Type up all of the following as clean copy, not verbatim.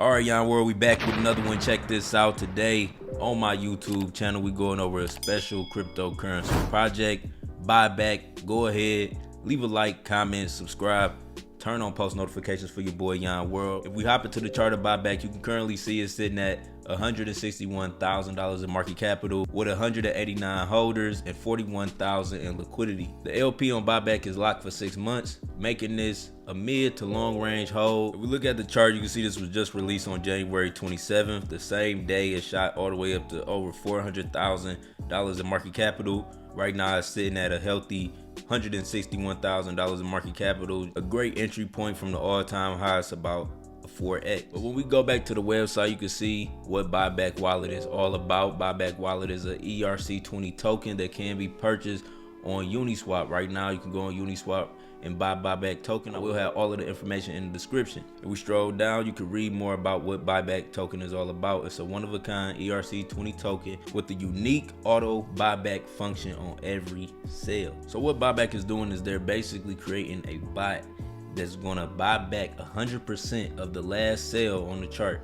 All right, Yon World, we back with another one. Check this out. Today on my YouTube channel, we going over a special cryptocurrency project, BUYBACK. Go ahead, leave a like, comment, subscribe, turn on post notifications for your boy Yon World. If we hop into the chart of BUYBACK, you can currently see it sitting at $161,000 in market capital with 189 holders and 41,000 in liquidity. The LP on BUYBACK is locked for 6 months, making this a mid to long range hold. If we look at the chart, you can see this was just released on January 27th. The same day it shot all the way up to over $400,000 in market capital. Right now it's sitting at a healthy $161,000 in market capital. A great entry point from the all-time high. It's about 4x. But when we go back to the website, you can see what BUYBACK wallet is all about. BUYBACK wallet is a ERC20 token that can be purchased on Uniswap. Right now you can go on Uniswap and buy BUYBACK token. I will have all of the information in the description. If we stroll down, you can read more about what BUYBACK token is all about. It's a one-of-a-kind ERC20 token with the unique auto buyback function on every sale. So what BUYBACK is doing is they're basically creating a bot that's gonna buy back 100% of the last sale on the chart.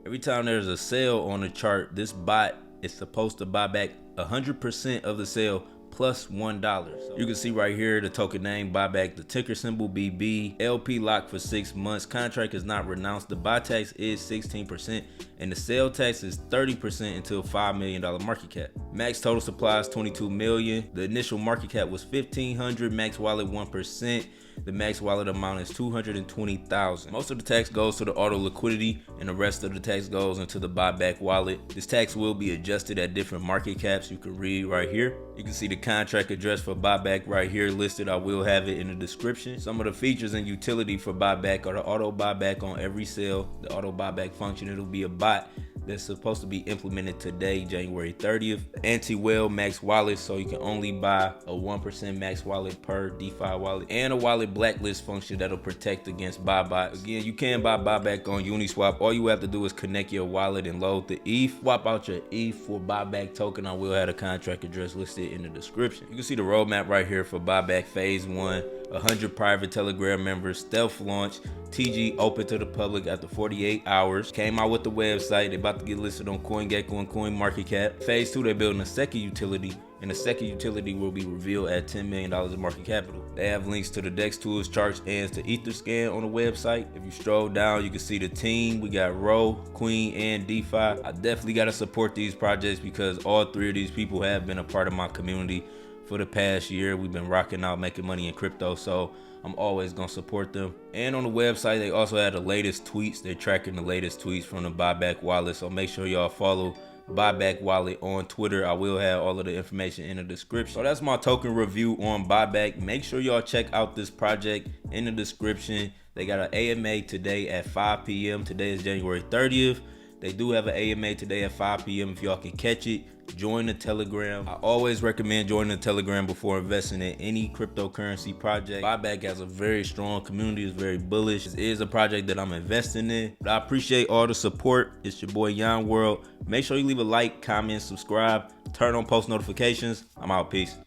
Every time there's a sale on the chart, this bot is supposed to buy back 100% of the sale plus $1. So you can see right here the token name BUYBACK, the ticker symbol BB, LP locked for 6 months, contract is not renounced, the buy tax is 16%, and the sale tax is 30% until $5 million market cap. Max total supply is 22 million. The initial market cap was 1,500, max wallet 1%. The max wallet amount is 220,000. Most of the tax goes to the auto liquidity and the rest of the tax goes into the BUYBACK wallet. This tax will be adjusted at different market caps. You can read right here. You can see the contract address for BUYBACK right here listed. I will have it in the description. Some of the features and utility for BUYBACK are the auto buyback on every sale, the auto buyback function. It'll be a bot that's supposed to be implemented today, January 30th. Anti-whale max wallet, so you can only buy a 1% max wallet per DeFi wallet, and a wallet blacklist function that'll protect against buy bots. Again, you can buy BUYBACK on Uniswap. All you have to do is connect your wallet and load the ETH. Swap out your ETH for BUYBACK token. I will have a contract address listed in the description. You can see the roadmap right here for BUYBACK phase 1. 100 private Telegram members, stealth launch, TG open to the public after 48 hours. Came out with the website. They about to get listed on CoinGecko and CoinMarketCap. Phase 2, they're building a second utility, and the second utility will be revealed at $10 million in market capital. They have links to the DEX tools, charts, and to Etherscan on the website. If you stroll down, you can see the team. We got Ro, Queen, and DeFi. I definitely got to support these projects because all three of these people have been a part of my community for the past year. We've been rocking out, making money in crypto, so I'm always gonna support them. And on the website, they also have the latest tweets. They're tracking the latest tweets from the BUYBACK wallet, so make sure y'all follow BUYBACK wallet on Twitter. I will have all of the information in the description. So that's my token review on BUYBACK. Make sure y'all check out this project in the description. They got an AMA today at 5 p.m. Today is January 30th. They do have an AMA today at 5 p.m. If y'all can catch it, join the Telegram. I always recommend joining the Telegram before investing in any cryptocurrency project. BUYBACK has a very strong community, it's very bullish. This is a project that I'm investing in. But I appreciate all the support. It's your boy Yon World. Make sure you leave a like, comment, subscribe, turn on post notifications. I'm out. Peace.